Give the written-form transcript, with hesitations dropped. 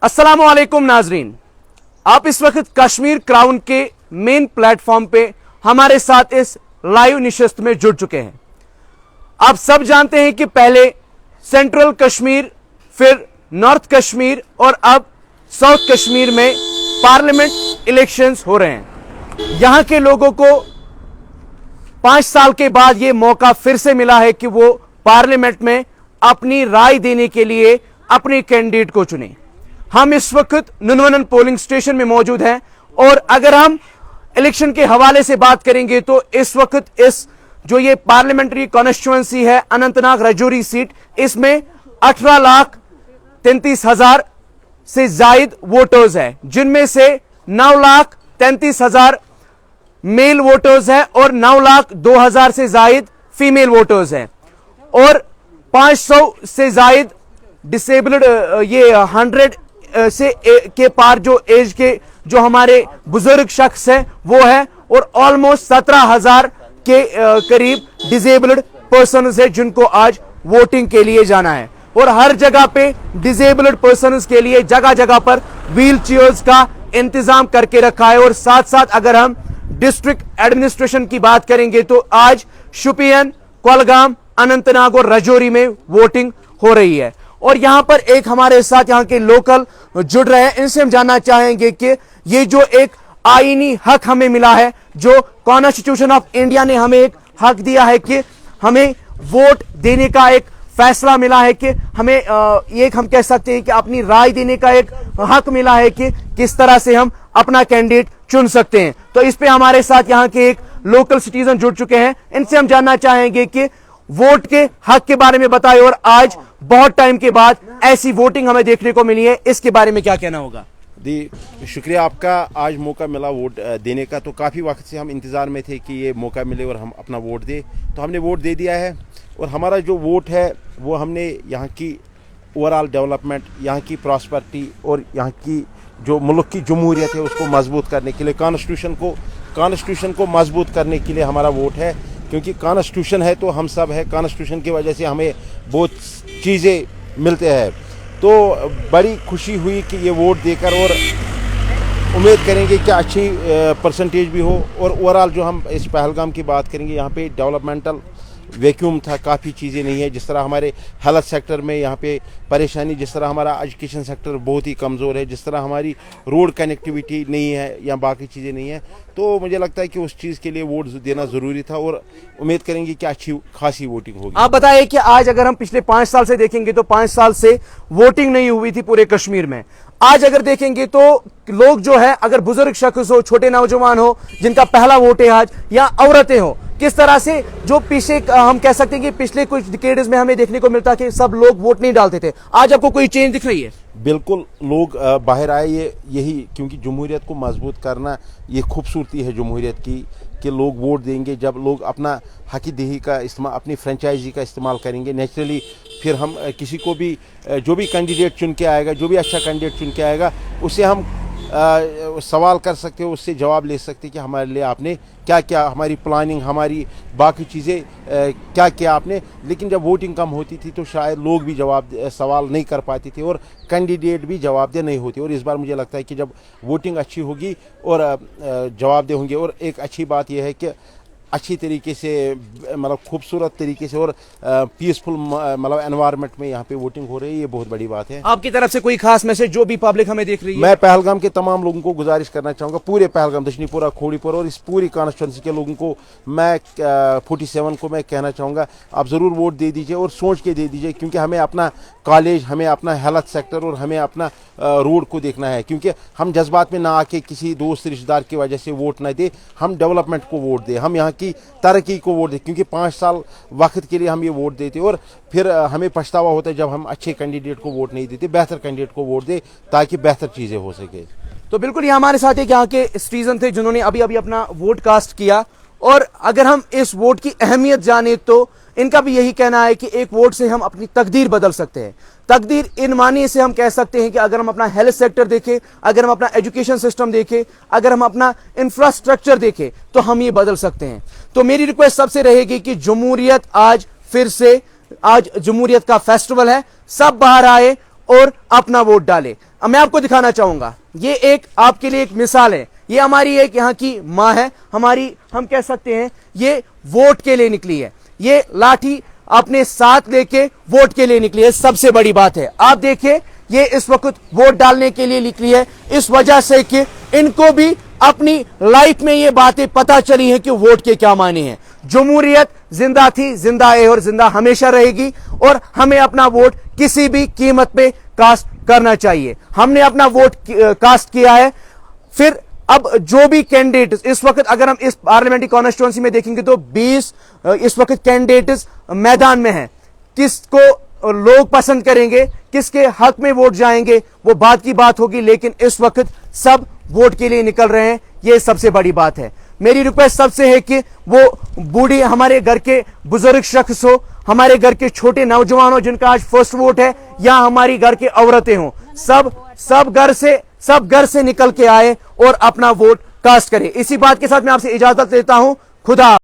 अस्सलामु अलैकुम नाजरीन, आप इस वक्त कश्मीर क्राउन के मेन प्लेटफॉर्म पे हमारे साथ इस लाइव निशस्त में जुड़ चुके हैं। आप सब जानते हैं कि पहले सेंट्रल कश्मीर, फिर नॉर्थ कश्मीर और अब साउथ कश्मीर में पार्लियामेंट इलेक्शंस हो रहे हैं। यहां के लोगों को 5 साल के बाद यह मौका फिर से मिला है कि वो पार्लियामेंट में अपनी राय देने के लिए अपने कैंडिडेट को चुने। हम इस वक्त नुनवनन पोलिंग स्टेशन में मौजूद हैं और अगर हम इलेक्शन के हवाले से बात करेंगे तो इस वक्त इस जो ये पार्लियामेंट्री कॉन्स्टिट्यूएंसी है अनंतनाग राजौरी सीट, इसमें 18,33,000 से जायद वोटर्स हैं, जिनमें से 9,33,000 मेल वोटर्स हैं और 9,02,000 से जायद फीमेल वोटर्स हैं और 500 से जायद डिसेबल्ड ये 100 से के पार जो एज के जो हमारे बुजुर्ग शख्स हैं वो है और ऑलमोस्ट 17,000 के करीब डिसेबल्ड पर्सन्स है जिनको आज वोटिंग के लिए जाना है। और हर जगह पे डिसेबल्ड पर्सन्स के लिए जगह जगह पर व्हील चेयर्स का इंतजाम करके रखा है। और साथ साथ अगर हम डिस्ट्रिक्ट एडमिनिस्ट्रेशन की बात करेंगे तो आज शुपियन, कुलगाम, अनंतनाग और राजौरी में वोटिंग हो रही है। और यहां पर एक हमारे साथ यहां के लोकल जुड़ रहे हैं, इनसे हम जानना चाहेंगे कि ये जो एक आईनी हक हमें मिला है, जो कॉन्स्टिट्यूशन ऑफ इंडिया ने हमें एक हक दिया है कि हमें वोट देने का एक फैसला मिला है कि हमें एक हम कह सकते हैं कि अपनी राय देने का एक हक मिला है कि किस तरह से हम अपना कैंडिडेट चुन सकते हैं। तो इस पे हमारे साथ यहाँ के एक लोकल सिटीजन जुड़ चुके हैं, इनसे हम जानना चाहेंगे कि वोट के हक के बारे में बताएं और आज बहुत टाइम के बाद ऐसी वोटिंग हमें देखने को मिली है, इसके बारे में क्या कहना होगा? शुक्रिया आपका, आज मौका मिला वोट देने का। तो काफ़ी वक्त से हम इंतज़ार में थे कि ये मौका मिले और हम अपना वोट दें, तो हमने वोट दे दिया है। और हमारा जो वोट है वो हमने यहाँ की ओवरऑल डेवलपमेंट, यहाँ की प्रॉस्पेरिटी और यहाँ की जो मुल्क की जमहूरियत है उसको मजबूत करने के लिए, कॉन्स्टिट्यूशन को मजबूत करने के लिए हमारा वोट है। क्योंकि कॉन्स्टिट्यूशन है तो हम सब है, कॉन्स्टिट्यूशन की वजह से हमें बहुत चीज़ें मिलते हैं। तो बड़ी खुशी हुई कि ये वोट देकर, और उम्मीद करेंगे कि अच्छी परसेंटेज भी हो। और ओवरऑल जो हम इस पहलगाम की बात करेंगे, यहाँ पे डेवलपमेंटल वैक्यूम था, काफ़ी चीज़ें नहीं है। जिस तरह हमारे हेल्थ सेक्टर में यहाँ पे परेशानी, जिस तरह हमारा एजुकेशन सेक्टर बहुत ही कमज़ोर है, जिस तरह हमारी रोड कनेक्टिविटी नहीं है या बाकी चीज़ें नहीं है, तो मुझे लगता है कि उस चीज़ के लिए वोट देना ज़रूरी था। और उम्मीद करेंगे कि अच्छी खासी वोटिंग होगी। आप बताइए कि आज अगर हम पिछले 5 साल से देखेंगे तो 5 साल से वोटिंग नहीं हुई थी पूरे कश्मीर में। आज अगर देखेंगे तो लोग जो है, अगर बुजुर्ग शख्स हो, छोटे नौजवान हो जिनका पहला वोट है आज, या औरतें हो, किस तरह से जो पीछे हम कह सकते हैं कि पिछले कुछ डिकेड्स में हमें देखने को मिलता कि सब लोग वोट नहीं डालते थे, आज आपको कोई चेंज दिख रही है? बिल्कुल, लोग बाहर आए, यही क्योंकि जमहूरियत को मजबूत करना ये खूबसूरती है जमहूरियत की, कि लोग वोट देंगे। जब लोग अपना हकी दही का इस्तेमाल, अपनी फ्रेंचाइजी का इस्तेमाल करेंगे, नेचुरली फिर हम किसी को भी जो भी कैंडिडेट चुन के आएगा, जो भी अच्छा कैंडिडेट चुन के आएगा, उससे हम सवाल कर सकते हो, उससे जवाब ले सकते कि हमारे लिए आपने क्या क्या, हमारी प्लानिंग, हमारी बाकी चीज़ें क्या किया आपने। लेकिन जब वोटिंग कम होती थी तो शायद लोग भी सवाल नहीं कर पाते थे और कैंडिडेट भी जवाबदेह नहीं होते। और इस बार मुझे लगता है कि जब वोटिंग अच्छी होगी और जवाबदेह होंगे, और एक अच्छी बात यह है कि अच्छी तरीके से, मतलब खूबसूरत तरीके से और पीसफुल मतलब एनवायरनमेंट में यहाँ पे वोटिंग हो रही है, ये बहुत बड़ी बात है। आपकी तरफ से कोई खास मैसेज जो भी पब्लिक हमें देख रही है? मैं पहलगाम के तमाम लोगों को गुजारिश करना चाहूँगा, पूरे पहलगाम, दशनीपुरा, खोड़ीपुर और इस पूरी कॉन्स्टिट्यूंसी के लोगों को मैं 47 को मैं कहना चाहूँगा, आप ज़रूर वोट दे दीजिए और सोच के दे दीजिए। क्योंकि हमें अपना कॉलेज, हमें अपना हेल्थ सेक्टर और हमें अपना रोड को देखना है। क्योंकि हम जज्बात में ना आके किसी दोस्त रिश्तेदार की वजह से वोट ना दे, हम डेवलपमेंट को वोट दें, हम यहाँ की तरक्की को वोट दें। क्योंकि 5 साल वक्त के लिए हम ये वोट देते और फिर हमें पछतावा होता है जब हम अच्छे कैंडिडेट को वोट नहीं देते। बेहतर कैंडिडेट को वोट दें ताकि बेहतर चीज़ें हो सके। तो बिल्कुल, ये हमारे साथ एक यहाँ के सिटीजन थे जिन्होंने अभी अभी अपना वोट कास्ट किया। और अगर हम इस वोट की अहमियत जाने तो इनका भी यही कहना है कि एक वोट से हम अपनी तकदीर बदल सकते हैं। तकदीर इन मानी से हम कह सकते हैं कि अगर हम अपना हेल्थ सेक्टर देखें, अगर हम अपना एजुकेशन सिस्टम देखें, अगर हम अपना इंफ्रास्ट्रक्चर देखें, तो हम ये बदल सकते हैं। तो मेरी रिक्वेस्ट सबसे रहेगी कि जमहूरियत आज फिर से, आज जमहूरियत का फेस्टिवल है, सब बाहर आए और अपना वोट डालें। मैं आपको दिखाना चाहूंगा, ये एक आपके लिए एक मिसाल है। ये हमारी एक यहाँ की माँ है, हमारी हम कह सकते हैं ये वोट के लिए निकली है, ये लाठी अपने साथ लेके वोट के लिए निकली है। सबसे बड़ी बात है, आप देखिए ये इस वक्त वोट डालने के लिए निकली है, इस वजह से कि इनको भी अपनी लाइफ में ये बातें पता चली हैं कि वोट के क्या मायने हैं। जमहूरियत जिंदा थी, जिंदा है और जिंदा हमेशा रहेगी, और हमें अपना वोट किसी भी कीमत पे कास्ट करना चाहिए। हमने अपना वोट कास्ट किया है। फिर अब जो भी कैंडिडेट इस वक्त, अगर हम इस पार्लियामेंट्री कॉन्स्टिट्यूंसी में देखेंगे तो 20 इस वक्त कैंडिडेट्स मैदान में हैं। किसको लोग पसंद करेंगे, किसके हक में वोट जाएंगे, वो बात की बात होगी, लेकिन इस वक्त सब वोट के लिए निकल रहे हैं। ये सबसे बड़ी बात है। मेरी रिक्वेस्ट सबसे है कि वो बूढ़ी, हमारे घर के बुजुर्ग शख्स हो, हमारे घर के छोटे नौजवान हो जिनका आज फर्स्ट वोट है, या हमारी घर की औरतें हो, सब घर से निकल के आए और अपना वोट कास्ट करें। इसी बात के साथ मैं आपसे इजाजत लेता हूं। खुदा